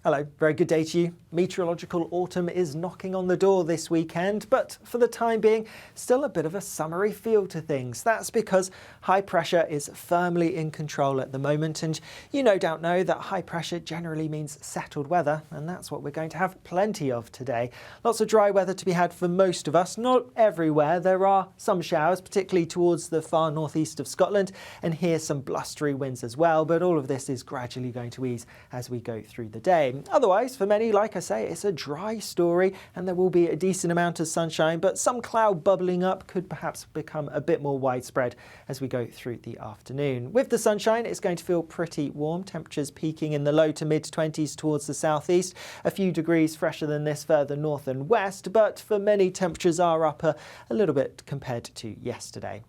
Hello, very good day to you. Meteorological autumn is knocking on the door this weekend, but for the time being, still a bit of a summery feel to things. That's because high pressure is firmly in control at the moment, and you no doubt know that high pressure generally means settled weather, and that's what we're going to have plenty of today. Lots of dry weather to be had for most of us, not everywhere. There are some showers, particularly towards the far northeast of Scotland, and here some blustery winds as well, but all of this is gradually going to ease as we go through the day. Otherwise, for many, like I say, it's a dry story and there will be a decent amount of sunshine, but some cloud bubbling up could perhaps become a bit more widespread as we go through the afternoon. With the sunshine, it's going to feel pretty warm, temperatures peaking in the low to mid-20s towards the southeast, a few degrees fresher than this further north and west, but for many, temperatures are up a little bit compared to yesterday.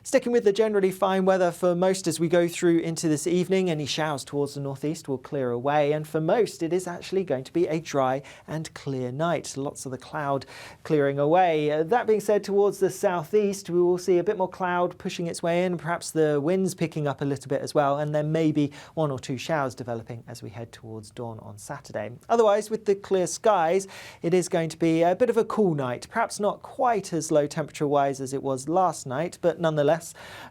Sticking with the generally fine weather for most as we go through into this evening, any showers towards the northeast will clear away, and for most it is actually going to be a dry and clear night. Lots of the cloud clearing away. That being said, towards the southeast we will see a bit more cloud pushing its way in, perhaps the winds picking up a little bit as well, and there may be one or two showers developing as we head towards dawn on Saturday. Otherwise, with the clear skies, it is going to be a bit of a cool night, perhaps not quite as low temperature wise as it was last night, but nonetheless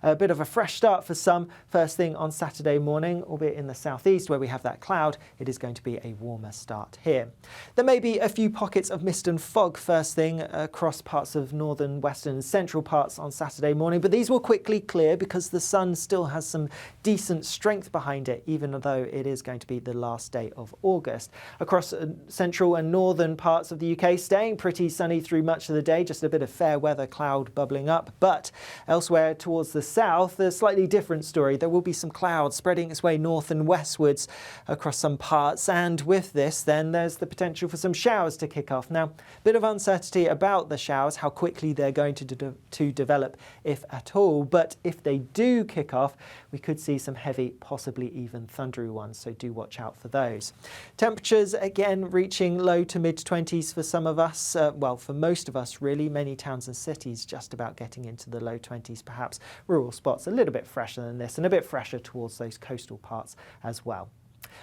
a bit of a fresh start for some first thing on Saturday morning, albeit in the southeast where we have that cloud. It is going to be a warmer start here. There may be a few pockets of mist and fog first thing across parts of northern, western and central parts on Saturday morning, but these will quickly clear because the sun still has some decent strength behind it, even though it is going to be the last day of August. Across central and northern parts of the UK, staying pretty sunny through much of the day, just a bit of fair weather cloud bubbling up, but elsewhere towards the south, a slightly different story. There will be some clouds spreading its way north and westwards across some parts, and with this then there's the potential for some showers to kick off. Now, a bit of uncertainty about the showers, how quickly they're going to develop, if at all, but if they do kick off, we could see some heavy, possibly even thundery ones, so do watch out for those. Temperatures again reaching low to mid-20s for some of us, well, for most of us really. Many towns and cities just about getting into the low 20s, perhaps rural spots a little bit fresher than this, and a bit fresher towards those coastal parts as well.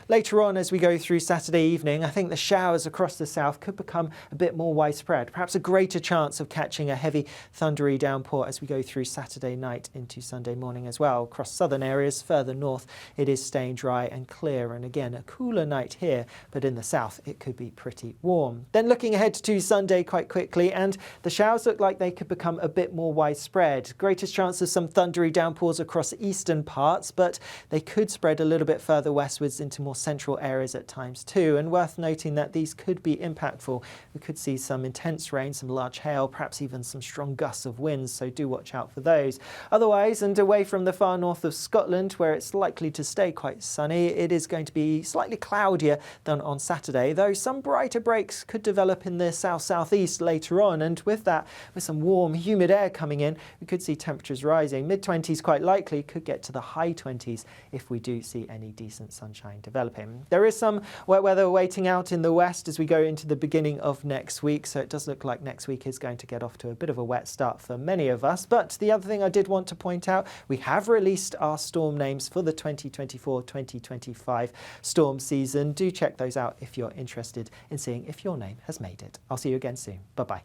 Later on, as we go through Saturday evening, I think the showers across the south could become a bit more widespread, perhaps a greater chance of catching a heavy thundery downpour as we go through Saturday night into Sunday morning as well. Across southern areas, further north, it is staying dry and clear, and again a cooler night here, but in the south it could be pretty warm. Then looking ahead to Sunday quite quickly, and the showers look like they could become a bit more widespread. Greatest chance of some thundery downpours across eastern parts, but they could spread a little bit further westwards into more central areas at times too, and worth noting that these could be impactful. We could see some intense rain, some large hail, perhaps even some strong gusts of winds, so do watch out for those. Otherwise, and away from the far north of Scotland where it's likely to stay quite sunny, it is going to be slightly cloudier than on Saturday, though some brighter breaks could develop in the south-southeast later on, and with that, with some warm humid air coming in, we could see temperatures rising. Mid-20s quite likely, could get to the high 20s if we do see any decent sunshine developing. There is some wet weather waiting out in the west as we go into the beginning of next week, so it does look like next week is going to get off to a bit of a wet start for many of us. But the other thing I did want to point out, we have released our storm names for the 2024-2025 storm season. Do check those out if you're interested in seeing if your name has made it. I'll see you again soon. Bye-bye.